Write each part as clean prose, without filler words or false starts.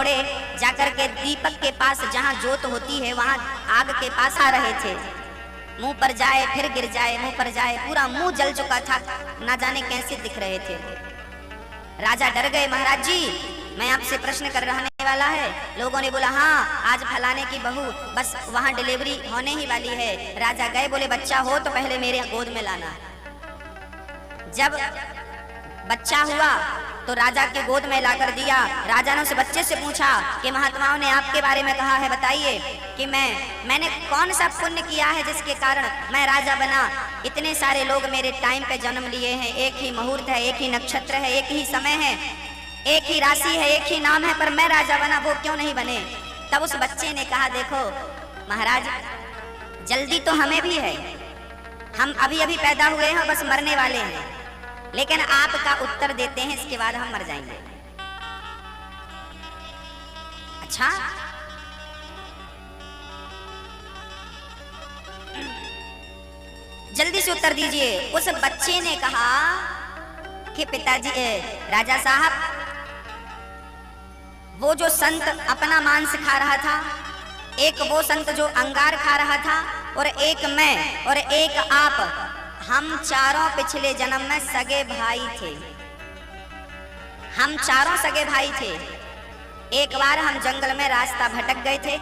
घोड़े जाकर के दीपक के पास जहाँ जोत होती है वहाँ आग के पास आ रहे थे। मुंह पर जाए फिर गिर जाए, मुंह पर जाए, पूरा मुंह जल चुका था, ना जाने कैसे दिख रहे थे। राजा डर गए, महाराज जी मैं आपसे प्रश्न कर रहने वाला है। लोगों ने बोला हाँ आज फलाने की बहू बस वहाँ डिलीवरी होने ही वाली है। राजा गए, बोले बच्चा हो तो पहले मेरे गोद में लाना। जब बच्चा हुआ तो राजा के गोद में लाकर दिया। राजा ने उस बच्चे से पूछा कि महात्माओं ने आपके बारे में कहा है, बताइए कि मैंने कौन सा पुण्य किया है जिसके कारण मैं राजा बना। इतने सारे लोग मेरे टाइम पे जन्म लिए हैं, एक ही मुहूर्त है, एक ही नक्षत्र है, एक ही समय है, एक ही राशि है, एक ही नाम है, पर मैं राजा बना, वो क्यों नहीं बने। तब उस बच्चे ने कहा देखो महाराज जल्दी तो हमें भी है, हम अभी अभी पैदा हुए हैं, बस मरने वाले हैं, लेकिन आपका उत्तर देते हैं इसके बाद हम मर जाएंगे। अच्छा जल्दी से उत्तर दीजिए। उस बच्चे ने कहा कि पिताजी राजा साहब वो जो संत अपना मांस खा रहा था, एक वो संत जो अंगार खा रहा था, और एक मैं और एक आप, हम चारों पिछले जन्म में सगे भाई थे। हम चारों सगे भाई थे। एक बार हम जंगल में रास्ता भटक गए थे,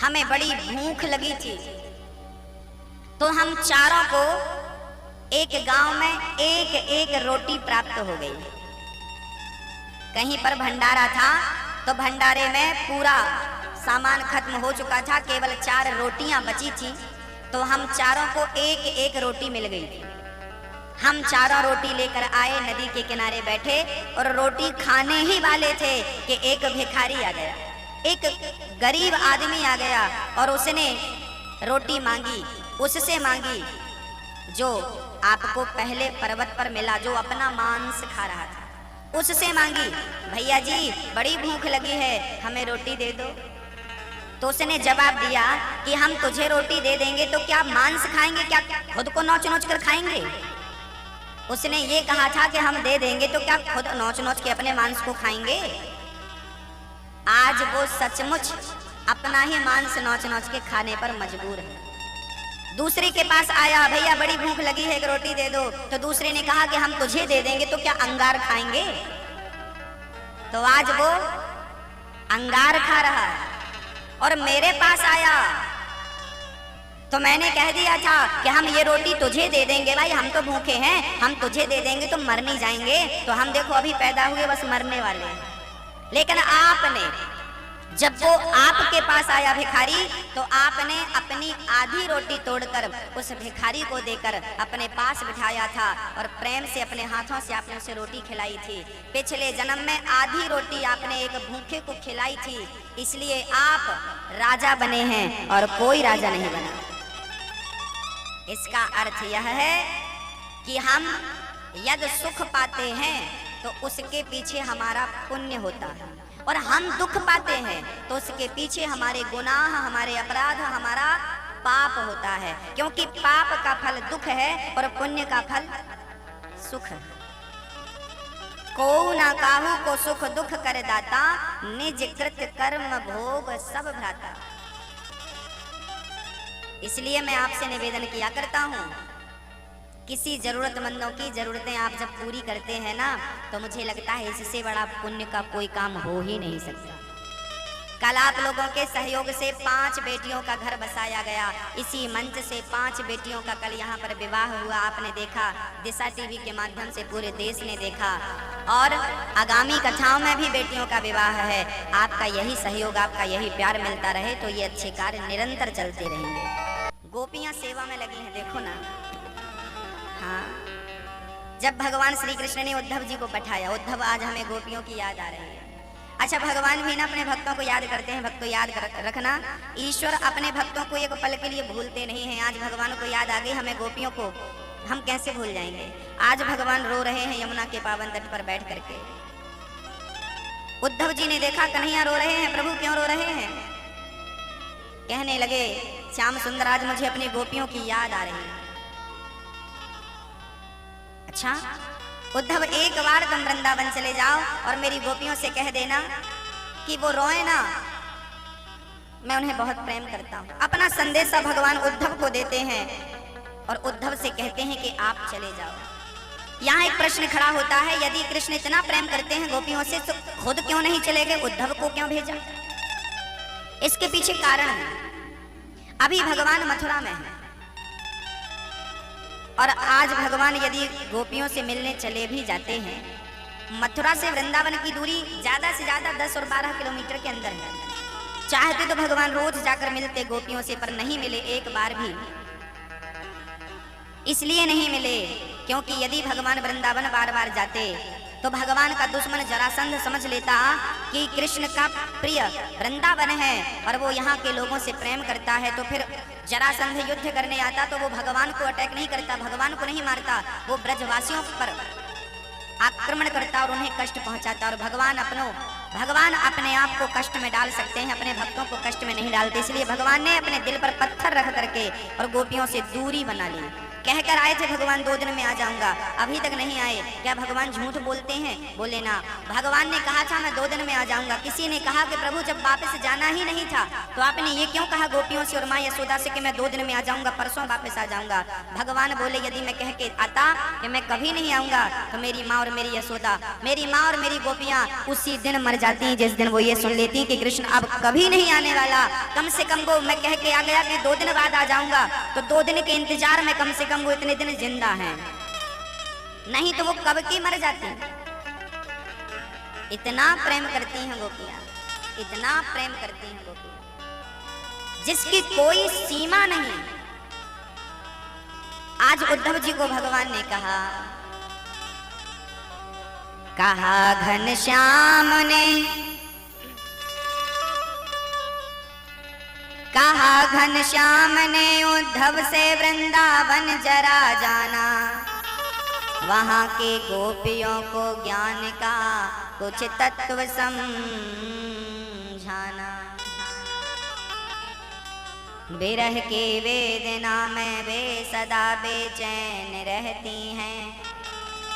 हमें बड़ी भूख लगी थी, तो हम चारों को एक गांव में एक एक रोटी प्राप्त हो गई। कहीं पर भंडारा था तो भंडारे में पूरा सामान खत्म हो चुका था, केवल 4 रोटियां बची थी, तो हम चारों को एक एक रोटी मिल गई थी। हम चारों रोटी लेकर आए, नदी के किनारे बैठे और रोटी खाने ही वाले थे कि एक भिखारी आ गया, एक गरीब आदमी आ गया और उसने रोटी मांगी। उससे मांगी जो आपको पहले पर्वत पर मिला, जो अपना मांस खा रहा था, उससे मांगी, भैया जी बड़ी भूख लगी है, हमें रोटी दे दो। तो उसने जवाब दिया कि हम तुझे रोटी दे देंगे तो क्या मांस खाएंगे, क्या खुद को नोच नोच कर खाएंगे। उसने ये कहा था कि हम दे देंगे तो क्या खुद नोच नोच के अपने मांस को खाएंगे। आज वो सचमुच अपना ही मांस नोच नोच के खाने पर मजबूर है। दूसरे के पास आया, भैया बड़ी भूख लगी है, एक रोटी दे दो। तो दूसरे ने कहा कि हम तुझे दे देंगे तो क्या अंगार खाएंगे। तो आज वो अंगार खा रहा है। और मेरे पास आया तो मैंने कह दिया था कि हम ये रोटी तुझे दे देंगे, भाई हम तो भूखे हैं, हम तुझे दे देंगे तो मर नहीं जाएंगे, तो हम देखो अभी पैदा हुए बस मरने वाले हैं। लेकिन आपने, जब वो आपके पास आया भिखारी, तो आपने अपनी आधी रोटी तोड़कर उस भिखारी को देकर अपने पास बिठाया था और प्रेम से अपने हाथों से आपने उसे रोटी खिलाई थी। पिछले जन्म में आधी रोटी आपने एक भूखे को खिलाई थी, इसलिए आप राजा बने हैं और कोई राजा नहीं बना। इसका अर्थ यह है कि हम यदि सुख पाते हैं तो उसके पीछे हमारा पुण्य होता है, और हम दुख पाते हैं तो उसके पीछे हमारे गुनाह, हमारे अपराध, हमारा पाप होता है। क्योंकि पाप का फल दुख है और पुण्य का फल सुख है। को ना काहू को सुख दुख कर दाता, निज कृत कर्म भोग सब भ्राता। इसलिए मैं आपसे निवेदन किया करता हूँ, किसी जरूरतमंदों की जरूरतें आप जब पूरी करते हैं ना, तो मुझे लगता है इससे बड़ा पुण्य का कोई काम हो ही नहीं सकता। कल आप लोगों के सहयोग से 5 बेटियों का घर बसाया गया। इसी मंच से 5 बेटियों का कल यहाँ पर विवाह हुआ, आपने देखा, दिशा टीवी के माध्यम से पूरे देश ने देखा, और आगामी कथाओं में भी बेटियों का विवाह है। आपका यही सहयोग, आपका यही प्यार मिलता रहे तो ये अच्छे कार्य निरंतर चलते रहेंगे। गोपियाँ सेवा में लगी हैं, देखो ना। हाँ, जब भगवान श्री कृष्ण ने उद्धव जी को पठाया, उद्धव आज हमें गोपियों की याद आ रही है। अच्छा, भगवान भी ना अपने भक्तों को याद करते हैं। भक्तों याद रखना, ईश्वर अपने भक्तों को एक पल के लिए भूलते नहीं हैं। आज भगवान को याद आ गई, हमें गोपियों को हम कैसे भूल जाएंगे। आज भगवान रो रहे हैं यमुना के पावन तट पर बैठ करके। उद्धव जी ने देखा कन्हैया रो रहे हैं, प्रभु क्यों रो रहे हैं। कहने लगे, श्याम सुंदर आज मुझे अपनी गोपियों की याद आ रही है। अच्छा उद्धव, एक बार तुम वृंदावन चले जाओ और मेरी गोपियों से कह देना कि वो रोए ना, मैं उन्हें बहुत प्रेम करता हूँ। अपना संदेशा भगवान उद्धव को देते हैं और उद्धव से कहते हैं कि आप चले जाओ। यहाँ एक प्रश्न खड़ा होता है, यदि कृष्ण इतना प्रेम करते हैं गोपियों से तो खुद क्यों नहीं चले गए, उद्धव को क्यों भेजा? इसके पीछे कारण है, अभी भगवान मथुरा में है और आज भगवान यदि गोपियों से मिलने चले भी जाते हैं, मथुरा से वृंदावन की दूरी ज्यादा से ज्यादा 10 और 12 किलोमीटर के अंदर है। चाहते तो भगवान रोज जाकर मिलते गोपियों से, पर नहीं मिले एक बार भी। इसलिए नहीं मिले क्योंकि यदि भगवान वृंदावन बार बार जाते तो भगवान का दुश्मन जरासंध समझ लेता कि कृष्ण का प्रिय वृंदावन है और वो यहाँ के लोगों से प्रेम करता है, तो फिर जरासंध युद्ध करने आता तो वो भगवान को अटैक नहीं करता, भगवान को नहीं मारता, वो ब्रजवासियों पर आक्रमण करता और उन्हें कष्ट पहुंचाता। और भगवान अपने आप को कष्ट में डाल सकते हैं, अपने भक्तों को कष्ट में नहीं डालते। इसलिए भगवान ने अपने दिल पर पत्थर रख करके और गोपियों से दूरी बना ली। कहकर आए थे भगवान 2 दिन में आ जाऊंगा, अभी तक नहीं आए। क्या भगवान झूठ बोलते हैं? बोले ना, भगवान ने कहा था मैं 2 दिन में आ जाऊंगा। किसी ने कहा कि प्रभु जब वापस जाना ही नहीं था तो आपने ये क्यों कहा गोपियों से और माँ यशोदा से कि मैं 2 दिन में आ जाऊंगा, परसों वापस आ जाऊंगा? भगवान बोले यदि मैं कह के आता कि मैं कभी नहीं आऊंगा तो मेरी माँ और मेरी यशोदा, मेरी माँ और मेरी गोपियां उसी दिन मर जाती जिस दिन वो ये सुन लेती कि कृष्ण अब कभी नहीं आने वाला। कम से कम वो मैं कह के आ गया कि 2 दिन बाद आ जाऊंगा, तो 2 दिन के इंतजार में कम से कम वो इतने दिन जिंदा हैं, नहीं तो वो कब की मर जाती। इतना प्रेम करती हैं गोपियां, इतना प्रेम करती हैं गोपियां जिसकी कोई सीमा नहीं। आज उद्धव जी को भगवान ने कहा घनश्याम ने, कहा घनश्याम ने उद्धव से वृंदावन जरा जाना, वहां के गोपियों को ज्ञान का कुछ तत्व समझाना। बिरह के वेदना में वे सदा बेचैन रहती हैं,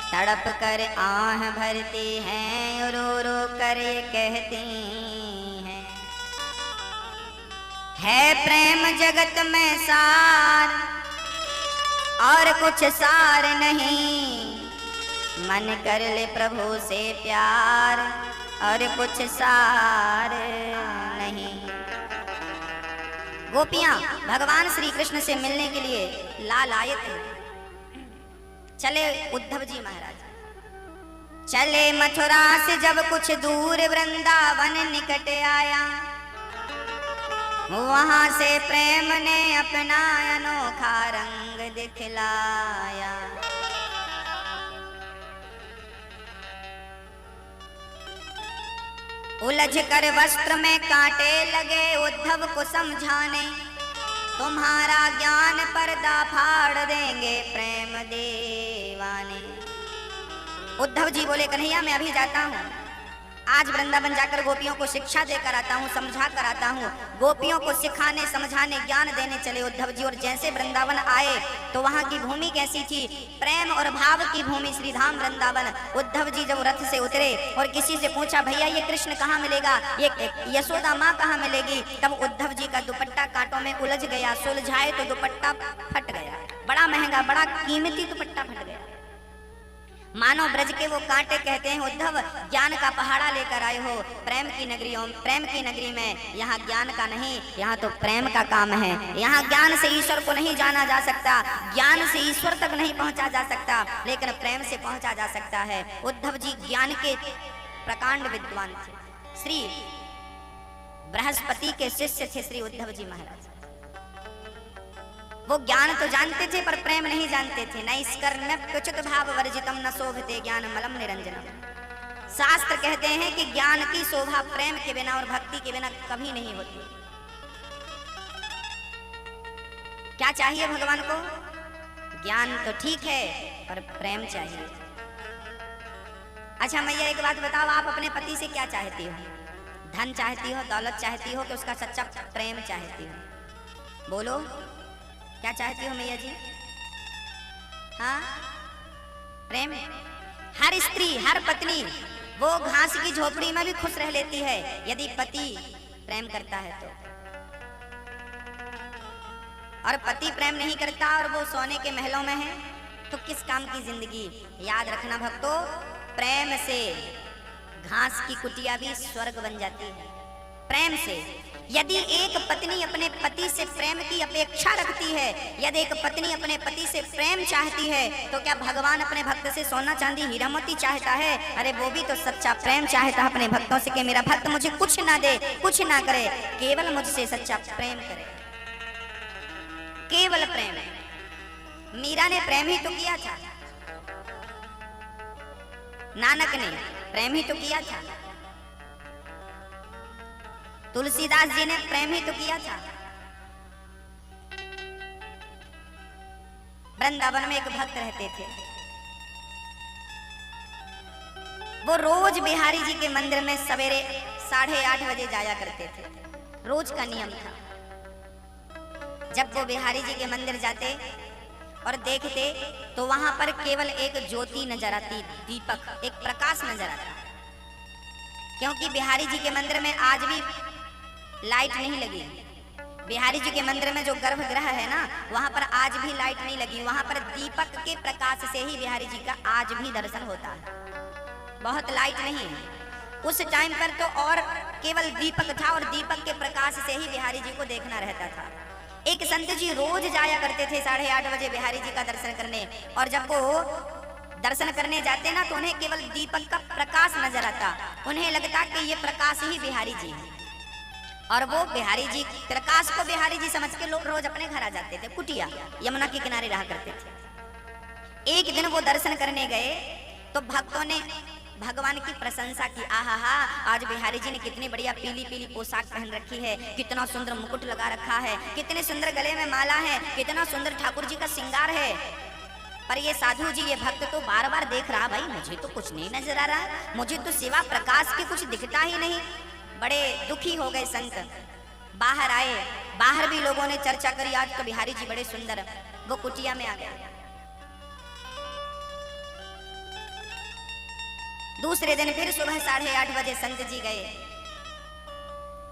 तड़प कर आह भरती हैं, रो रो कर ये कहती है प्रेम जगत में सार और कुछ सार नहीं, मन कर ले प्रभु से प्यार और कुछ सार नहीं। गोपियां भगवान श्री कृष्ण से मिलने के लिए लालायित हैं। चले उद्धव जी महाराज, चले मथुरा से जब कुछ दूर वृंदावन निकट आया, वहां से प्रेम ने अपना अनोखा रंग दिखलाया। उलझ कर वस्त्र में कांटे लगे उद्धव को समझाने, तुम्हारा ज्ञान पर्दा फाड़ देंगे प्रेम दीवाने। उद्धव जी बोले कन्हैया मैं अभी जाता हूँ, आज वृंदावन जाकर गोपियों को शिक्षा देकर आता हूँ, समझा कर आता हूँ। गोपियों को सिखाने समझाने ज्ञान देने चले उद्धव जी। और जैसे वृंदावन आए तो वहाँ की भूमि कैसी थी? प्रेम और भाव की भूमि, श्रीधाम वृंदावन। उद्धव जी जब रथ से उतरे और किसी से पूछा भैया ये कृष्ण कहाँ मिलेगा, ये यशोदा माँ कहाँ मिलेगी, तब उद्धव जी का दुपट्टा कांटों में उलझ गया। सुलझाए तो दुपट्टा फट गया, बड़ा महंगा बड़ा कीमती दुपट्टा फट गया। मानो ब्रज के वो कांटे कहते हैं उद्धव ज्ञान का पहाड़ा लेकर आए हो प्रेम की नगरी में। यहाँ ज्ञान का नहीं, यहाँ तो प्रेम का काम है। यहाँ ज्ञान से ईश्वर को नहीं जाना जा सकता, ज्ञान से ईश्वर तक नहीं पहुंचा जा सकता, लेकिन प्रेम से पहुंचा जा सकता है। उद्धव जी ज्ञान के प्रकांड विद्वान थे, श्री बृहस्पति के शिष्य थे श्री उद्धव जी महाराज। वो ज्ञान तो जानते थे पर प्रेम नहीं जानते थे। नैष्कर्म्यप्युचित भाव वर्जितम न शोभते ज्ञान मलम निरंजनम। शास्त्र कहते हैं कि ज्ञान की शोभा प्रेम के बिना और भक्ति के बिना कभी नहीं होती। क्या चाहिए भगवान को? ज्ञान तो ठीक है पर प्रेम चाहिए। अच्छा मैया एक बात बताओ, आप अपने पति से क्या चाहती हो? धन चाहती हो, दौलत चाहती हो कि उसका सच्चा प्रेम चाहती हो? बोलो क्या चाहती हो मैया जी? हाँ प्रेम। हर स्त्री हर पत्नी वो घास की झोपड़ी में भी खुश रह लेती है यदि पति प्रेम करता है तो। और पति प्रेम नहीं करता और वो सोने के महलों में है तो किस काम की जिंदगी। याद रखना भक्तों, प्रेम से घास की कुटिया भी स्वर्ग बन जाती है। प्रेम से यदि एक पत्नी अपने पति से प्रेम की अपेक्षा रखती है, यदि एक पत्नी अपने पति से प्रेम चाहती है, तो क्या भगवान अपने भक्त से सोना चांदी हीरा मोती चाहता है? अरे वो भी तो सच्चा प्रेम चाहता है अपने भक्तों से कि मेरा भक्त मुझे कुछ ना दे, कुछ ना करे, केवल मुझसे सच्चा प्रेम करे, केवल प्रेम। मीरा ने प्रेम ही तो किया था, नानक ने प्रेम ही तो किया था, तुलसीदास जी ने प्रेम ही तो किया था। वृंदावन में एक भक्त रहते थे, वो रोज बिहारी जी के मंदिर में सवेरे 8:30 बजे जाया करते थे, रोज का नियम था। जब वो बिहारी जी के मंदिर जाते और देखते तो वहां पर केवल एक ज्योति नजर आती, दीपक, एक प्रकाश नजर आता, क्योंकि बिहारी जी के मंदिर में आज भी लाइट नहीं लगी। बिहारी जी के मंदिर में जो गर्भगृह है ना, वहां पर आज भी लाइट नहीं लगी, वहां पर दीपक के प्रकाश से ही बिहारी जी का आज भी दर्शन होता है, बहुत लाइट नहीं है। उस टाइम पर तो और केवल दीपक था और दीपक के प्रकाश से ही बिहारी जी को देखना रहता था। एक संत जी रोज जाया करते थे 8:30 बजे बिहारी जी का दर्शन करने, और जब वो दर्शन करने जाते ना तो उन्हें केवल दीपक का प्रकाश नजर आता, उन्हें लगता कि ये प्रकाश ही बिहारी जी है, और वो बिहारी जी प्रकाश को बिहारी जी समझ के लोग रोज अपने घर आ जाते थे। कुटिया यमुना के किनारे रहा करते थे। एक दिन वो दर्शन करने गए तो भक्तों ने भगवान की प्रशंसा की, आहा हा, आज बिहारी जी ने कितनी बढ़िया पीली पीली पोशाक पहन रखी है, कितना सुंदर मुकुट लगा रखा है, कितने सुंदर गले में माला है, कितना सुंदर ठाकुर जी का श्रृंगार है। पर ये साधु जी, ये भक्त तो बार बार देख रहा, भाई मुझे तो कुछ नहीं नजर आ रहा, मुझे तो सिवा प्रकाश के कुछ दिखता ही नहीं। बड़े दुखी हो गए संत, बाहर आए, बाहर भी लोगों ने चर्चा करी, आज तो बिहारी जी बड़े सुंदर। वो कुटिया में आ गए। दूसरे दिन फिर सुबह 8:30 बजे संत जी गए,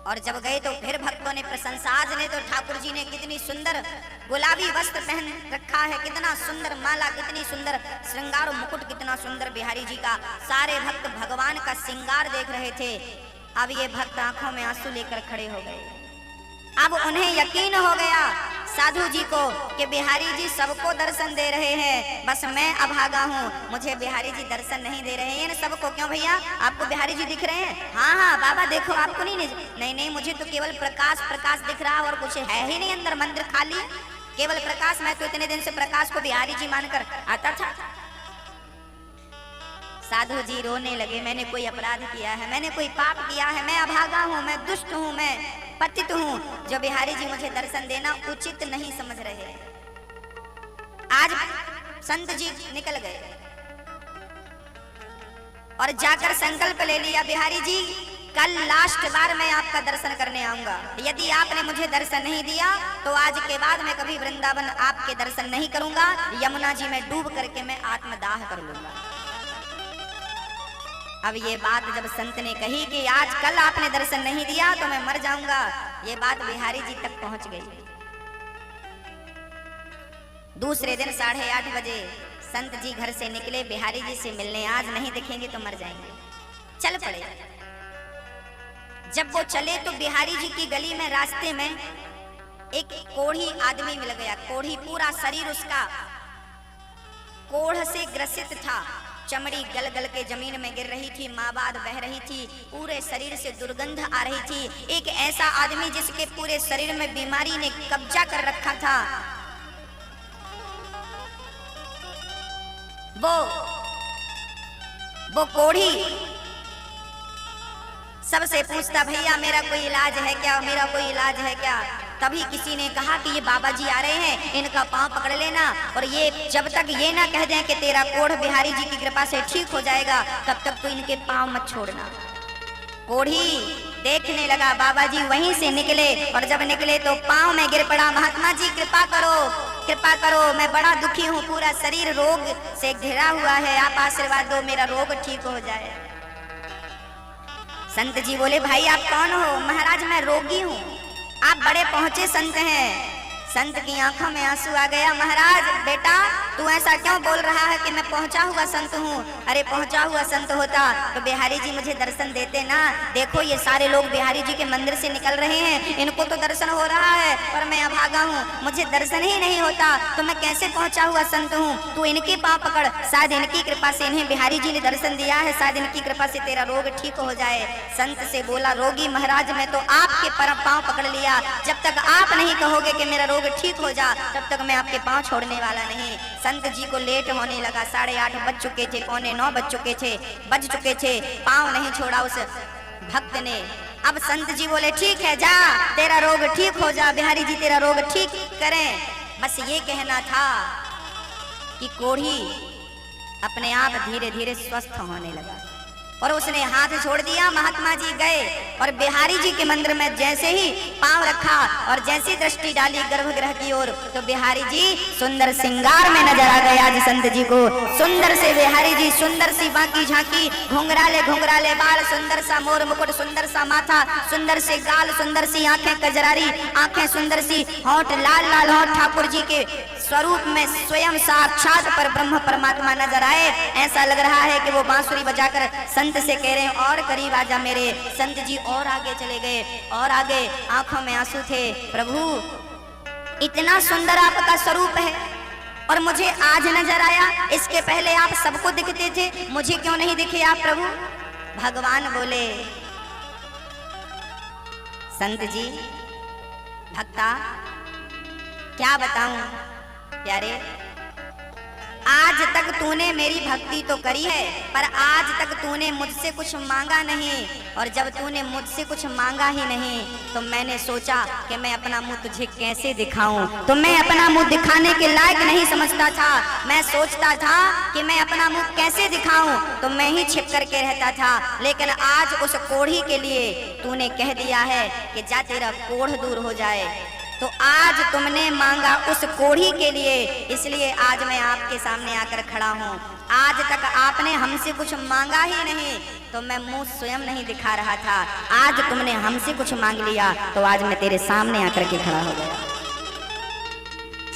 और जब गए तो फिर भक्तों ने प्रशंसा, आज ने तो ठाकुर जी ने कितनी सुंदर गुलाबी वस्त्र पहन रखा है, कितना सुंदर माला, कितनी सुंदर श्रृंगार और मुकुट, कितना सुंदर बिहारी जी का। सारे भक्त भगवान का श्रृंगार देख रहे थे। अब ये भक्त आंखों में आंसू लेकर खड़े हो गए। अब उन्हें यकीन हो गया साधु जी को कि बिहारी जी सबको दर्शन दे रहे हैं, बस मैं अभागा हूँ, मुझे बिहारी जी दर्शन नहीं दे रहे हैं। सबको क्यों भैया, आपको बिहारी जी दिख रहे हैं? हाँ हाँ बाबा देखो, आपको नहीं? नहीं नहीं, मुझे तो केवल प्रकाश प्रकाश दिख रहा और कुछ है ही नहीं, अंदर मंदिर खाली, केवल प्रकाश। मैं तो इतने दिन से प्रकाश को बिहारी जी मानकर आता था। साधु जी रोने लगे, मैंने कोई अपराध किया है, मैंने कोई पाप किया है, मैं अभागा हूँ, मैं दुष्ट हूँ, मैं पतित हूँ, जो बिहारी जी मुझे दर्शन देना उचित नहीं समझ रहे। आज संत जी निकल गए और जाकर संकल्प ले लिया, बिहारी जी कल लास्ट बार मैं आपका दर्शन करने आऊंगा, यदि आपने मुझे दर्शन नहीं दिया तो आज के बाद मैं कभी वृंदावन आपके दर्शन नहीं करूंगा, यमुना जी में डूब करके मैं आत्मदाह कर लूंगा। अब ये बात जब संत ने कही कि आज कल आपने दर्शन नहीं दिया तो मैं मर जाऊंगा, ये बात बिहारी जी तक पहुंच गई। दूसरे दिन 8:30 बजे संत जी घर से निकले बिहारी जी से मिलने, आज नहीं दिखेंगे तो मर जाएंगे। चल पड़े। जब वो चले तो बिहारी जी की गली में रास्ते में एक कोढ़ी आदमी मिल गया। कोढ़ी, पूरा शरीर उसका कोढ़ से ग्रसित था, चमड़ी गल गल के जमीन में गिर रही थी, माबाद बह रही थी, पूरे शरीर से दुर्गंध आ रही थी। एक ऐसा आदमी जिसके पूरे शरीर में बीमारी ने कब्जा कर रखा था। वो कोढ़ी सबसे पूछता, भैया मेरा कोई इलाज है क्या, मेरा कोई इलाज है क्या? तभी किसी ने कहा कि ये बाबा जी आ रहे हैं, इनका पांव पकड़ लेना, और ये जब तक ये ना कह दें कि तेरा कोढ़ बिहारी जी की कृपा से ठीक हो जाएगा, तब तक तो इनके पांव मत छोड़ना। कोढ़ी देखने लगा, बाबा जी वहीं से निकले, और जब निकले तो पांव में गिर पड़ा, महात्मा जी कृपा करो, कृपा करो, मैं बड़ा दुखी हूँ, पूरा शरीर रोग से घिरा हुआ है, आप आशीर्वाद दो मेरा रोग ठीक हो जाए। संत जी बोले भाई आप कौन हो? महाराज मैं रोगी हूँ। आप बड़े पहुंचे संत हैं। संत की आंखों में आंसू आ गया। महाराज बेटा तू ऐसा क्यों बोल रहा है कि मैं पहुंचा हुआ संत हूँ? अरे पहुंचा हुआ संत होता तो बिहारी जी मुझे दर्शन देते ना। देखो ये सारे लोग बिहारी जी के मंदिर से निकल रहे हैं, इनको तो दर्शन हो रहा है और मैं अभागा हूँ, मुझे दर्शन ही नहीं होता, तो मैं कैसे पहुंचा हुआ संत हूँ? तू इनके पाँव पकड़, शायद इनकी कृपा से इन्हें बिहारी जी ने दर्शन दिया है, शायद इनकी कृपा से तेरा रोग ठीक हो जाए। संत से बोला रोगी महाराज मैं तो आपके पाँव पकड़ लिया, जब तक आप नहीं कहोगे कि मेरा रोग ठीक हो जा तब तक मैं आपके पांव छोड़ने वाला नहीं। संत जी को लेट होने लगा, 8:30 बज चुके थे, 8:45 बज चुके थे, पांव नहीं छोड़ा उस भक्त ने। अब संत जी बोले ठीक है जा तेरा रोग ठीक हो जा, बिहारी जी तेरा रोग ठीक करें। बस ये कहना था कि कोढ़ी अपने आप धीरे धीरे स्वस्थ होने लगा और उसने हाथ छोड़ दिया। महात्मा जी गए और बिहारी जी के मंदिर में जैसे ही पांव रखा और जैसी दृष्टि डाली गर्भगृह की ओर तो बिहारी जी सुंदर श्रृंगार में नजर आ गए। आज संत जी को सुंदर से बिहारी जी, सुंदर सी बाकी झांकी, घुंघराले बाल, सुंदर सा मोर मुकुट, सुंदर सा माथा, सुंदर से गाल, सुंदर सी आंखें कजरारी आंखें, सुंदर सी होंठ, लाल लाल होंठ, ठाकुर जी के स्वरूप में स्वयं साक्षात पर ब्रह्म परमात्मा नजर आए। ऐसा लग रहा है कि वो बांसुरी बजाकर संत से कह रहे हैं और करीब आजा मेरे। संत जी और आगे चले गए और आगे, आंखों में आंसू थे। प्रभु इतना सुंदर आपका स्वरूप है और मुझे आज नजर आया, इसके पहले आप सबको दिखते थे, मुझे क्यों नहीं दिखे आप प्रभु? भगवान बोले संत जी भक्ता क्या बताऊं प्यारे, आज तक तूने मेरी भक्ति तो करी है पर आज तक तूने मुझसे कुछ मांगा नहीं, और जब तूने मुझसे कुछ मांगा ही नहीं तो मैंने सोचा कि मैं अपना मुंह तुझे कैसे दिखाऊं। तो मैं अपना मुंह दिखाने के लायक नहीं समझता था, मैं सोचता था कि मैं अपना मुंह कैसे दिखाऊं, तो मैं ही छिप करके रहता था। लेकिन आज उस कोढ़ी के लिए तूने कह दिया है कि जा तेरा कोढ़ दूर हो जाए, तो आज तुमने मांगा उस कोढ़ी के लिए, इसलिए आज मैं आपके सामने आकर खड़ा हूँ। आज तक आपने हमसे कुछ मांगा ही नहीं तो मैं मुंह स्वयं नहीं दिखा रहा था, आज तुमने हमसे कुछ मांग लिया तो आज मैं तेरे सामने आकर के खड़ा हो गया।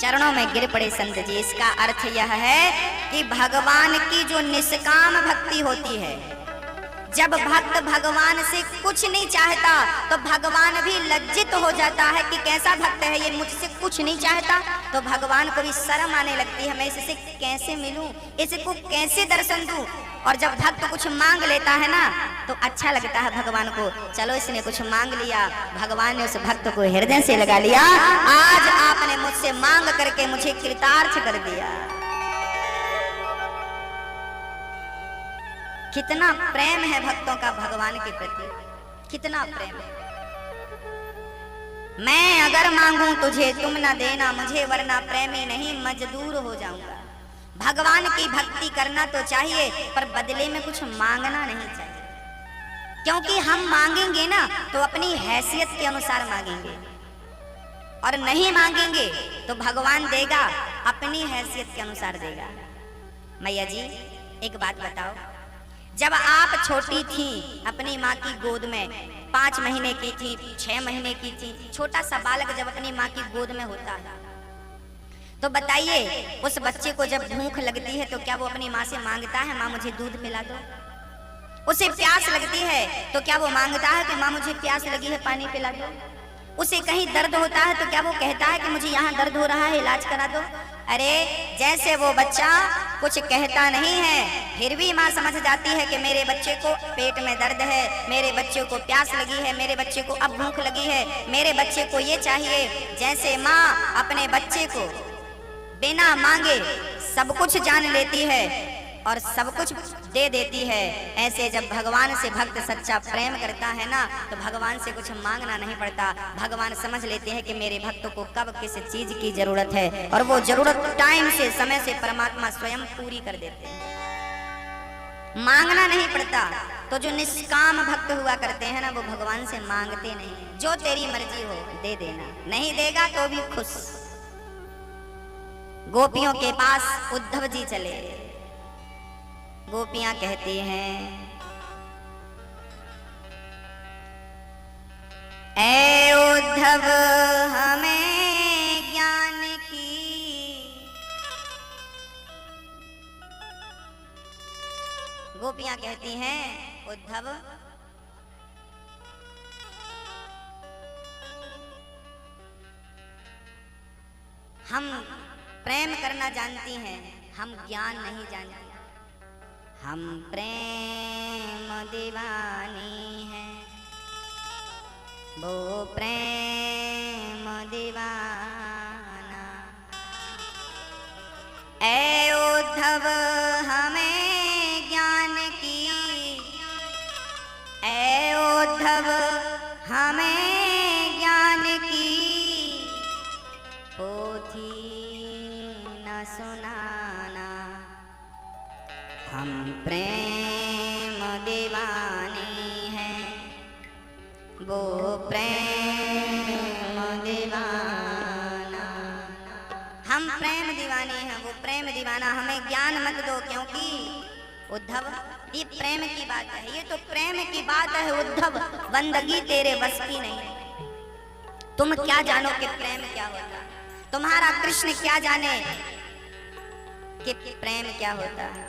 चरणों में गिर पड़े संत जी। इसका अर्थ यह है कि भगवान की जो निष्काम भक्ति होती है, जब भक्त भगवान से कुछ नहीं चाहता तो भगवान भी लज्जित हो जाता है कि कैसा भक्त है ये, मुझसे कुछ नहीं चाहता। तो भगवान को भी शर्म आने लगती है, मैं इससे कैसे मिलूं, इसको कैसे दर्शन दूं। और जब भक्त कुछ मांग लेता है ना तो अच्छा लगता है भगवान को, चलो इसने कुछ मांग लिया, भगवान ने उस भक्त को हृदय से लगा लिया। आज आपने मुझसे मांग करके मुझे कृतार्थ कर दिया। कितना प्रेम है भक्तों का भगवान के प्रति, कितना प्रेम है। मैं अगर मांगूं तुझे तुम ना देना मुझे, वरना प्रेमी नहीं मजदूर हो जाऊंगा। भगवान की भक्ति करना तो चाहिए पर बदले में कुछ मांगना नहीं चाहिए, क्योंकि हम मांगेंगे ना तो अपनी हैसियत के अनुसार मांगेंगे और नहीं मांगेंगे तो भगवान देगा अपनी हैसियत के अनुसार देगा। मैया जी एक बात बताओ, जब आप छोटी थी अपनी माँ की गोद में, 5 महीने की थी, 6 महीने की थी, छोटा सा बालक जब अपनी माँ की गोद में होता है तो बताइए उस बच्चे को जब भूख लगती है तो क्या वो अपनी माँ से मांगता है माँ मुझे दूध पिला दो? उसे प्यास लगती है तो क्या वो मांगता है कि माँ मुझे प्यास लगी है पानी पिला दो? उसे कहीं दर्द होता है तो क्या वो कहता है कि मुझे यहाँ दर्द हो रहा है इलाज करा दो? अरे जैसे वो बच्चा कुछ कहता नहीं है फिर भी माँ समझ जाती है कि मेरे बच्चे को पेट में दर्द है, मेरे बच्चे को प्यास लगी है, मेरे बच्चे को अब भूख लगी है, मेरे बच्चे को ये चाहिए। जैसे माँ अपने बच्चे को बिना मांगे सब कुछ जान लेती है और सब कुछ दे देती है, ऐसे जब भगवान से भक्त सच्चा प्रेम करता है ना तो भगवान से कुछ मांगना नहीं पड़ता। भगवान समझ लेते हैं कि मेरे भक्त को कब किस चीज की जरूरत है और वो जरूरत टाइम से समय से परमात्मा स्वयं पूरी कर देते हैं, मांगना नहीं पड़ता। तो जो निष्काम भक्त हुआ करते हैं ना वो भगवान से मांगते नहीं, जो तेरी मर्जी हो दे देना, नहीं देगा तो भी खुश। गोपियों के पास उद्धव जी चले, गोपियां कहती हैं ऐ उद्धव हमें ज्ञान की गोपियां कहती हैं उद्धव हम प्रेम करना जानती हैं, हम ज्ञान नहीं जानते। हम प्रेम दीवानी हैं, वो प्रेम दीवाना। ऐ उद्धव हमें ज्ञान की, ऐ उद्धव हमें ज्ञान की पोथी न सुनाना। हम प्रेम दीवानी हैं, वो प्रेम दीवाना। हम प्रेम दीवाने हैं, वो प्रेम दीवाना। हमें ज्ञान मत दो, क्योंकि उद्धव ये प्रेम की बात है, ये तो प्रेम की बात है उद्धव, बंदगी तेरे बस की नहीं। तुम क्या जानो कि प्रेम क्या होता है, तुम्हारा कृष्ण क्या जाने कि प्रेम क्या होता है।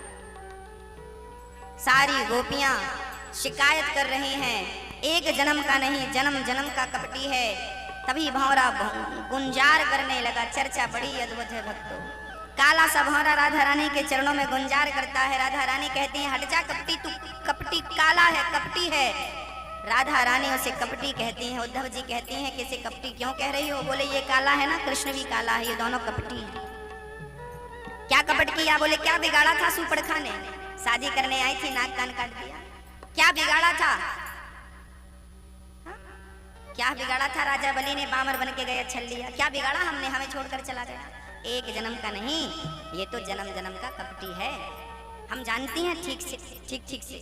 सारी गोपियां शिकायत कर रही हैं, एक जन्म का नहीं जन्म जन्म का कपटी है। तभी भंवरा गुंजार करने लगा, चर्चा बड़ी अद्भुत है भक्तों। काला सा भंवरा राधा रानी के चरणों में गुंजार करता है। राधा रानी कहती है हट जा कपटी, तू कपटी काला है, कपटी है। राधा रानी उसे कपटी कहती हैं। उद्धव जी कहती हैं कि इसे कपटी क्यों कह रही हो? बोले ये काला है ना, कृष्ण भी काला है, ये दोनों कपटी हैं। क्या कपट किया? बोले क्या बिगाड़ा था सुपड़खा ने? शादी करने आई थी, नाक कान काट दिया। क्या बिगाड़ा था? क्या बिगाड़ा था? राजा बलि ने बामर बन के गया छल लिया। क्या बिगाड़ा हमने? हमें छोड़कर चला गया। एक जन्म का नहीं, ये तो जन्म जन्म का कपटी है। हम जानती हैं ठीक से, ठीक से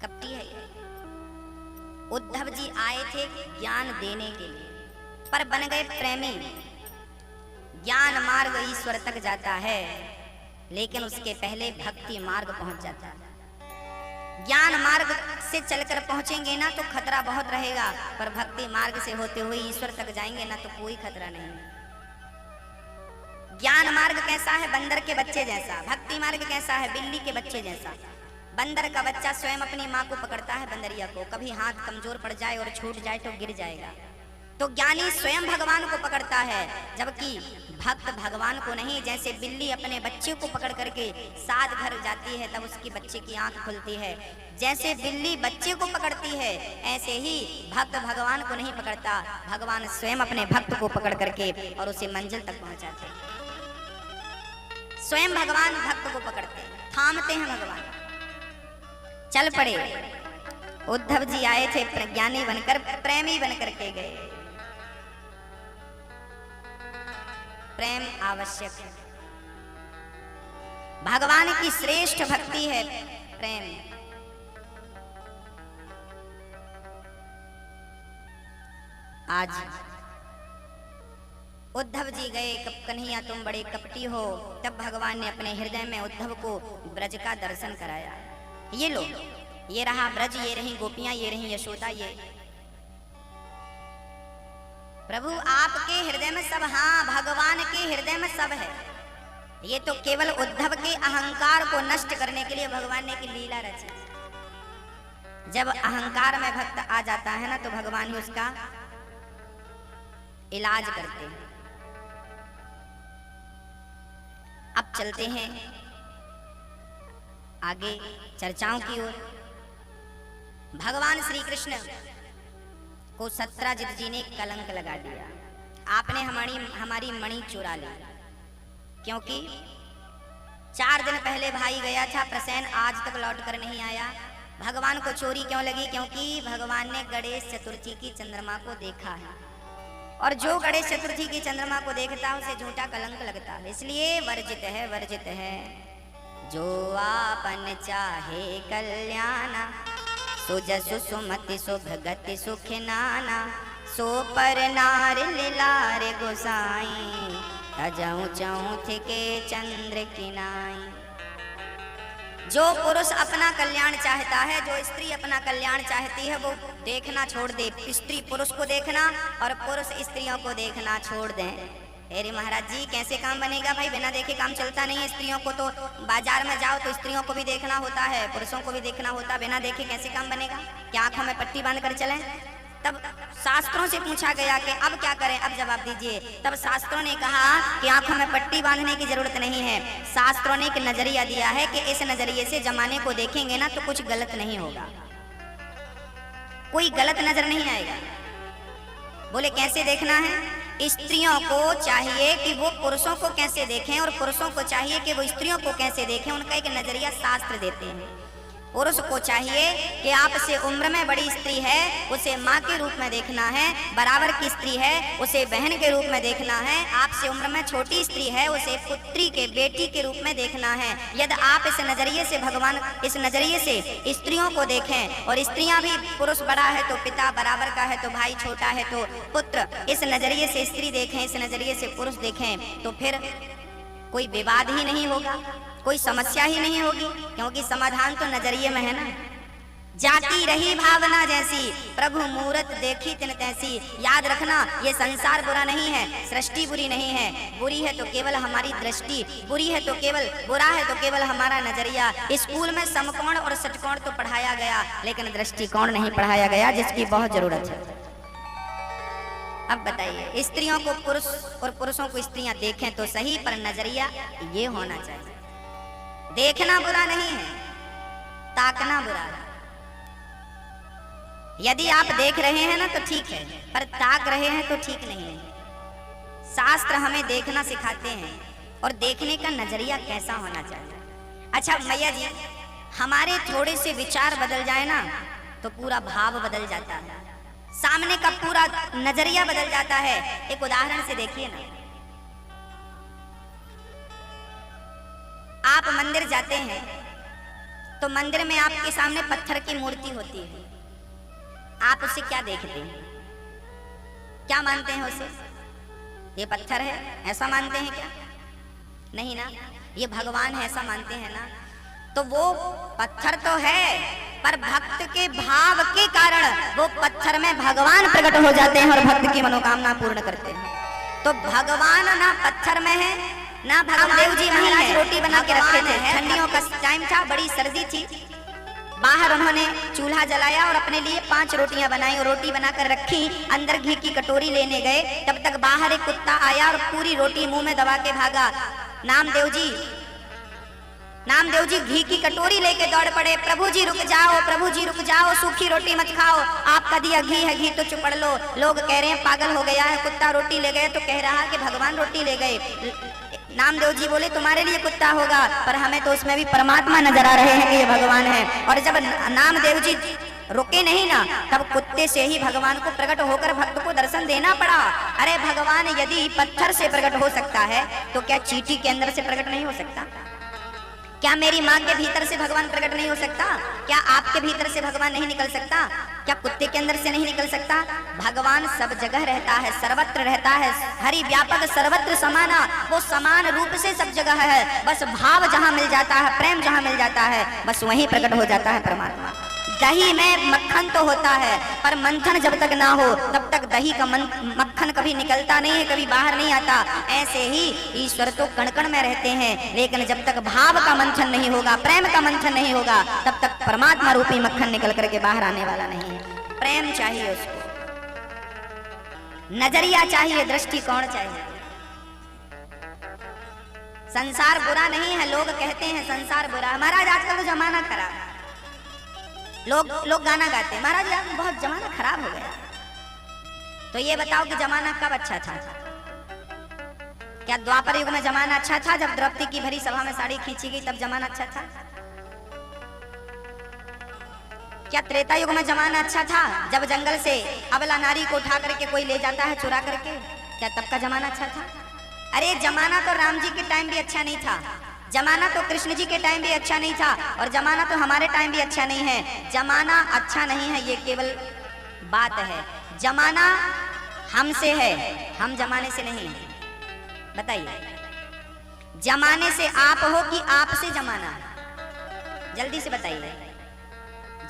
कपटी है। उद्धव जी आए थे ज्ञान देने के लिए, पर बन गए प्रेमी। ज्ञान मार्ग ईश्वर तक जाता है, लेकिन उसके पहले भक्ति मार्ग पहुंच जाता है। ज्ञान मार्ग से चलकर पहुंचेंगे ना तो खतरा बहुत रहेगा, पर भक्ति मार्ग से होते हुए ईश्वर तक जाएंगे ना तो कोई खतरा नहीं। ज्ञान मार्ग कैसा है? बंदर के बच्चे जैसा। भक्ति मार्ग कैसा है? बिल्ली के बच्चे जैसा। बंदर का बच्चा स्वयं अपनी माँ को पकड़ता है, बंदरिया को। कभी हाथ कमजोर पड़ जाए और छूट जाए तो गिर जाएगा। तो ज्ञानी स्वयं भगवान को पकड़ता है, जबकि भक्त भगवान को नहीं। जैसे बिल्ली अपने बच्चे को पकड़ करके साथ घर जाती है, तब उसकी बच्चे की आंख खुलती है। जैसे बिल्ली बच्चे को पकड़ती है, ऐसे ही भक्त भगवान को नहीं पकड़ता, भगवान स्वयं अपने भक्त को पकड़ करके और उसे मंजिल तक पहुंचाते हैं। स्वयं भगवान भक्त को पकड़ते हैं, थामते हैं भगवान। चल पड़े। उद्धव जी आए थे प्रज्ञानी बनकर, प्रेमी बनकर के गए। प्रेम आवश्यक है, भगवान की श्रेष्ठ भक्ति है प्रेम। आज उद्धव जी गए, कन्हैया तुम बड़े कपटी हो। तब भगवान ने अपने हृदय में उद्धव को ब्रज का दर्शन कराया। ये लो, ये रहा ब्रज, ये रही गोपियां, ये रही यशोदा। ये प्रभु आपके हृदय में सब, हाँ भगवान के हृदय में सब है। ये तो केवल उद्धव के अहंकार को नष्ट करने के लिए भगवान ने की लीला रची। जब अहंकार में भक्त आ जाता है ना, तो भगवान ही उसका इलाज करते हैं। अब चलते हैं आगे चर्चाओं की ओर। भगवान श्री कृष्ण को सत्राजित जी ने कलंक लगा दिया। आपने हमारी मणि चुरा ली, क्योंकि 4 दिन पहले भाई गया था प्रसेन, आज तक लौट कर नहीं आया। भगवान को चोरी क्यों लगी? क्योंकि भगवान ने गणेश चतुर्थी की चंद्रमा को देखा है, और जो गणेश चतुर्थी की चंद्रमा को देखता है उसे झूठा कलंक लगता है। इसलिए वर्जित है, वर्जित है। जो आपन चाहे कल्याणा, सुजसु सुमति सुभगति सुख नाना। सो पर नार लिलार गोसाई, तजऊ चौथ के चंद्र की नाई। जो पुरुष अपना कल्याण चाहता है, जो स्त्री अपना कल्याण चाहती है, वो देखना छोड़ दे, स्त्री पुरुष को देखना और पुरुष स्त्रियों को देखना छोड़ दें। अरे महाराज जी कैसे काम बनेगा भाई, बिना देखे काम चलता नहीं है। स्त्रियों को तो बाजार में जाओ तो स्त्रियों को भी देखना होता है, पुरुषों को भी देखना होता है, बिना देखे कैसे काम बनेगा? क्या आंखों में पट्टी बांध कर चलें? तब शास्त्रों से पूछा गया कि अब क्या करें, अब जवाब दीजिए। तब शास्त्रों ने कहा कि आंखों में पट्टी बांधने की जरूरत नहीं है। शास्त्रों ने एक नजरिया दिया है कि इस नजरिए से जमाने को देखेंगे ना तो कुछ गलत नहीं होगा, कोई गलत नजर नहीं आएगा। बोले कैसे देखना है? स्त्रियों को चाहिए कि वो पुरुषों को कैसे देखें और पुरुषों को चाहिए कि वो स्त्रियों को कैसे देखें। उनका एक नजरिया शास्त्र देते हैं। पुरुष को चाहिए कि आपसे उम्र में बड़ी स्त्री है, उसे माँ के रूप में देखना है, बराबर की स्त्री है उसे बहन के रूप में देखना है, आपसे उम्र में छोटी स्त्री है उसे पुत्री के बेटी के रूप में देखना है। यदि आप इस नजरिए से भगवान, इस नजरिए से स्त्रियों को देखें और स्त्रियां भी, पुरुष बड़ा है तो पिता, बराबर का है तो भाई, छोटा है तो पुत्र, इस नजरिए से स्त्री देखें, इस नजरिए से पुरुष देखें, तो फिर कोई विवाद ही नहीं होगा, कोई समस्या ही नहीं होगी, क्योंकि समाधान तो नजरिए में है ना। जाती रही भावना जैसी, प्रभु मूरत देखी तिन तैसी। याद रखना, ये संसार बुरा नहीं है, सृष्टि बुरी नहीं है। बुरी है तो केवल हमारी दृष्टि, बुरी है तो केवल, बुरा है तो केवल हमारा नजरिया। स्कूल में समकोण और षटकोण तो पढ़ाया गया, लेकिन दृष्टिकोण नहीं पढ़ाया गया, जिसकी बहुत जरूरत है। अब बताइए, स्त्रियों को पुरुष और पुरुषों को स्त्रियां देखें तो सही, पर नजरिया ये होना चाहिए। देखना बुरा नहीं है, ताकना बुरा है। यदि आप देख रहे हैं ना तो ठीक है, पर ताक रहे हैं तो ठीक नहीं है। शास्त्र हमें देखना सिखाते हैं और देखने का नजरिया कैसा होना चाहिए। अच्छा मैया जी, हमारे थोड़े से विचार बदल जाए ना तो पूरा भाव बदल जाता है, सामने का पूरा नजरिया बदल जाता है। एक उदाहरण से देखिए ना, आप मंदिर जाते हैं तो मंदिर में आपके सामने पत्थर की मूर्ति होती है, आप उसे क्या देखते हैं, क्या मानते हैं उसे? ये पत्थर है ऐसा मानते हैं क्या? नहीं ना, ये भगवान है ऐसा मानते हैं ना। तो वो पत्थर तो है, पर भक्त के भाव के कारण वो पत्थर में भगवान प्रकट हो जाते हैं और भक्त की मनोकामना पूर्ण करते हैं। तो भगवान ना पत्थर में है ना, भगवान जी महाराज रोटी बना के रखे थे, ठंडियों का टाइम था, बड़ी सर्दी थी, बाहर उन्होंने चूल्हा जलाया और अपने लिए 5 रोटियां बनाई और रोटी बनाकर रखी, अंदर घी की कटोरी लेने गए, तब तक बाहर एक कुत्ता आया और पूरी रोटी मुंह में दबा के भागा। नामदेव जी घी की कटोरी लेके दौड़ पड़े, प्रभु जी रुक जाओ, प्रभु जी रुक जाओ, सूखी रोटी मत खाओ, आपका दिया घी है, घी तो चुपड़ लो। लोग कह रहे हैं पागल हो गया है, कुत्ता रोटी ले गए तो कह रहा कि भगवान रोटी ले गए। नामदेव जी बोले तुम्हारे लिए कुत्ता होगा, पर हमें तो उसमें भी परमात्मा नजर आ रहे हैं कि ये भगवान है। और जब नामदेव जी रुके नहीं ना, तब कुत्ते से ही भगवान को प्रकट होकर भक्त को दर्शन देना पड़ा। अरे भगवान यदि पत्थर से प्रकट हो सकता है तो क्या चींटी के अंदर से प्रकट नहीं हो सकता? क्या मेरी माँ के भीतर से भगवान प्रकट नहीं हो सकता? क्या आपके भीतर से भगवान नहीं निकल सकता? क्या कुत्ते के अंदर से नहीं निकल सकता? भगवान सब जगह रहता है, सर्वत्र रहता है, हरि व्यापक सर्वत्र समाना, वो समान रूप से सब जगह है। बस भाव जहाँ मिल जाता है, प्रेम जहाँ मिल जाता है, बस वहीं प्रकट हो जाता है परमात्मा। दही में मक्खन तो होता है, पर मंथन जब तक ना हो तब तक दही का मक्खन कभी निकलता नहीं है, कभी बाहर नहीं आता। ऐसे ही ईश्वर तो कण कण में रहते हैं, लेकिन जब तक भाव का मंथन नहीं होगा, प्रेम का मंथन नहीं होगा, तब तक परमात्मा रूपी मक्खन निकल करके बाहर आने वाला नहीं है। प्रेम चाहिए उसको, नजरिया चाहिए, दृष्टिकोण चाहिए। संसार बुरा नहीं है, लोग कहते हैं संसार बुरा। महाराज आजकल तो जमाना खराब, लोग गाना गाते हैं, महाराज यार बहुत जमाना खराब हो गया। तो ये बताओ कि जमाना कब अच्छा था? क्या द्वापर युग में जमाना अच्छा था, जब द्रौपदी की भरी सभा में साड़ी खींची गई तब जमाना अच्छा था? क्या त्रेता युग में जमाना अच्छा था, जब जंगल से अबला नारी को उठा करके कोई ले जाता है चुरा करके, क्या तब का जमाना अच्छा था? अरे जमाना तो राम जी के टाइम भी अच्छा नहीं था, जमाना तो कृष्ण जी के टाइम भी अच्छा नहीं था, और जमाना तो हमारे टाइम भी अच्छा नहीं है। जमाना अच्छा नहीं है ये केवल बात है, जमाना हमसे है, हम जमाने से नहीं है। बताइए, जमाने से आप हो कि आप से जमाना? जल्दी से बताइए,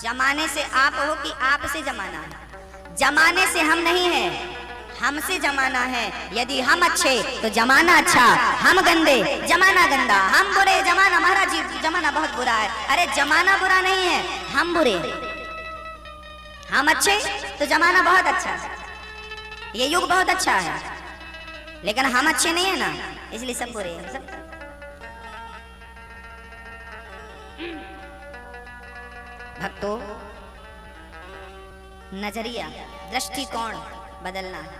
जमाने से आप हो कि आप से जमाना है? जमाने से हम नहीं हैं, हमसे जमाना है। यदि हम अच्छे तो जमाना अच्छा, हम गंदे जमाना गंदा, हम बुरे जमाना, महाराज जी जमाना बहुत बुरा है। अरे जमाना बुरा नहीं है, हम बुरे। हम अच्छे तो जमाना बहुत अच्छा है, ये युग बहुत अच्छा है, लेकिन हम अच्छे नहीं है ना, इसलिए सब बुरे हैं सब। भक्तों, नजरिया, दृष्टिकोण बदलना है।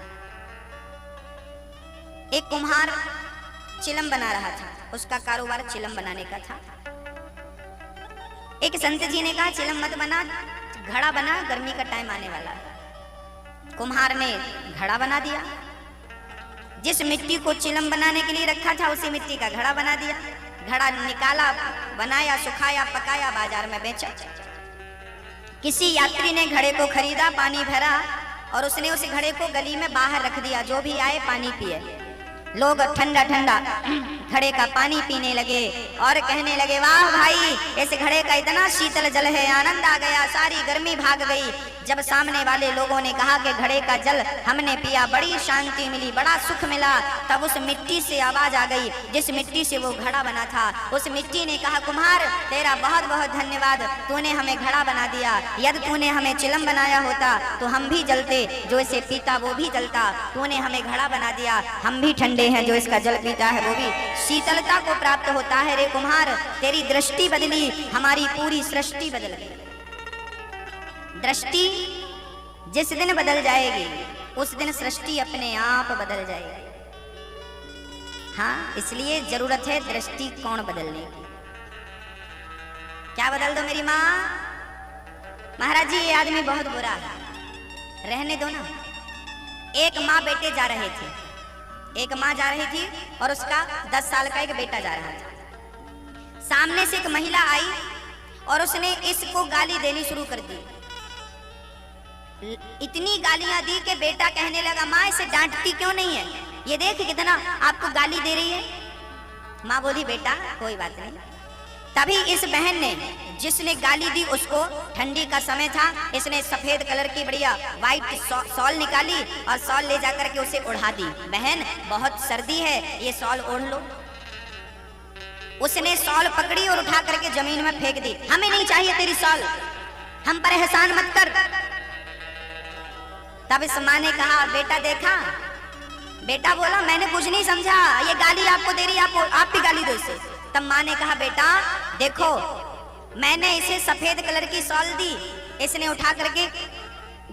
एक कुम्हार चिलम बना रहा था, उसका कारोबार चिलम बनाने का था। एक संत जी ने कहा चिलम मत बना, घड़ा बना, गर्मी का टाइम आने वाला है। कुम्हार ने घड़ा बना दिया, जिस मिट्टी को चिलम बनाने के लिए रखा था उसी मिट्टी का घड़ा बना दिया। घड़ा निकाला, बनाया, सुखाया, पकाया, बाजार में बेचा। किसी यात्री ने घड़े को खरीदा, पानी भरा और उसने उस घड़े को गली में बाहर रख दिया, जो भी आए पानी पिए। लोग ठंडा ठंडा घड़े का पानी पीने लगे और कहने लगे, वाह भाई, इस घड़े का इतना शीतल जल है, आनंद आ गया, सारी गर्मी भाग गई। जब सामने वाले लोगों ने कहा कि घड़े का जल हमने पिया, बड़ी शांति मिली, बड़ा सुख मिला, तब उस मिट्टी से आवाज आ गई, जिस मिट्टी से वो घड़ा बना था। उस मिट्टी ने कहा, कुम्हार तेरा बहुत बहुत धन्यवाद, तूने हमें घड़ा बना दिया। यदि तूने हमें चिलम बनाया होता तो हम भी जलते, जो इसे पीता वो भी जलता। तूने हमें घड़ा बना दिया, हम भी ठंडे हैं, जो इसका जल पीता है वो भी शीतलता को प्राप्त होता है। रे कुम्हार, तेरी दृष्टि बदली, हमारी पूरी सृष्टि बदल गई। दृष्टि जिस दिन बदल जाएगी उस दिन सृष्टि अपने आप बदल जाएगी। हाँ, इसलिए जरूरत है दृष्टिकोण बदलने की। क्या बदल दो मेरी माँ? महाराज जी ये आदमी बहुत बुरा है, रहने दो ना। एक माँ बेटे जा रहे थे, एक माँ जा रही थी और उसका 10 साल का एक बेटा जा रहा था। सामने से एक महिला आई और उसने इसको गाली देनी शुरू कर दी। इतनी गालियां दी कि बेटा कहने लगा, माँ इसे डांटती क्यों नहीं है, ये देख कितना आपको गाली दे रही है। माँ बोली, बेटा कोई बात नहीं। तभी इस बहन ने, जिसने गाली दी उसको, ठंडी का समय था, इसने सफेद कलर की बढ़िया व्हाइट शॉल निकाली और शॉल ले जाकर के उसे उड़ा दी। बहन बहुत सर्दी है, ये शॉल ओढ़ लो। उसने शॉल पकड़ी और उठा करके जमीन में फेंक दी। हमें नहीं चाहिए तेरी शॉल, हम पर एहसान मत कर। तब इस माँ ने कहा, बेटा देखा? बेटा बोला, मैंने कुछ नहीं समझा, ये गाली आपको दे रही, आप भी गाली दो इसे। तब माँ ने कहा, बेटा देखो, मैंने इसे सफेद कलर की शॉल दी, इसने उठा करके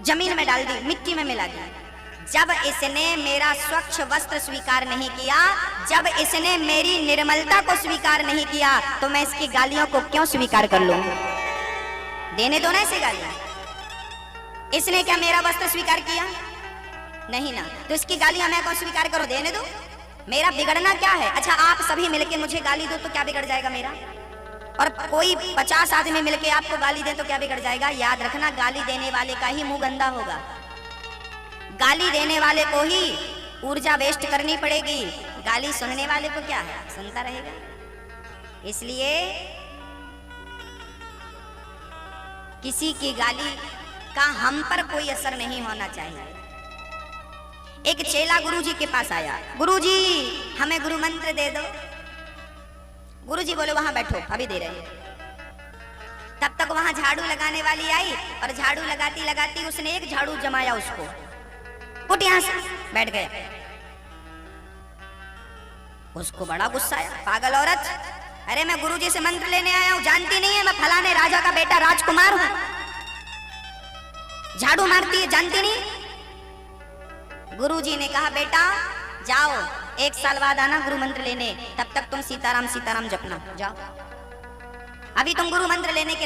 जमीन में डाल दी, मिट्टी में मिला दी। जब इसने मेरा स्वच्छ वस्त्र स्वीकार नहीं किया, जब इसने मेरी निर्मलता को स्वीकार नहीं किया, तो मैं इसकी गालियों को क्यों स्वीकार कर लूं? देने दो ना इसे गालियां। इसने क्या मेरा वस्त्र स्वीकार किया? नहीं ना, तो इसकी गालियां मैं कौन स्वीकार करूं? देने दो। मेरा बिगड़ना क्या है? अच्छा, आप सभी मिलके मुझे गाली दो तो क्या बिगड़ जाएगा मेरा? और कोई 50 आदमी मिलके आपको गाली दे तो क्या बिगड़ जाएगा? याद रखना, गाली देने वाले का ही मुंह गंदा होगा। गाली देने वाले को ही ऊर्जा वेस्ट करनी पड़ेगी, गाली सुनने वाले को क्या है, सुनता रहेगा। इसलिए किसी की गाली का हम पर कोई असर नहीं होना चाहिए। एक चेला गुरुजी के पास आया, गुरुजी हमें गुरु मंत्र दे दो। गुरुजी बोले, वहां बैठो, अभी दे रहे हैं। तब तक वहां झाड़ू लगाने वाली आई और झाड़ू लगाती लगाती उसने एक झाड़ू जमाया उसको, उठ यहां से, बैठ गया। उसको बड़ा गुस्सा आया, पागल औरत, अरे मैं गुरुजी से मंत्र लेने आया हूं, जानती नहीं है मैं फलाने राजा का बेटा राजकुमार हूं, झाड़ू मारती है, जानती नहीं? गुरुजी ने कहा, बेटा जाओ, 1 साल बाद आना गुरु मंत्र लेने, तब तक तुम सीताराम सीताराम जपना, जाओ। अभी तुम गुरु मंत्र लेने के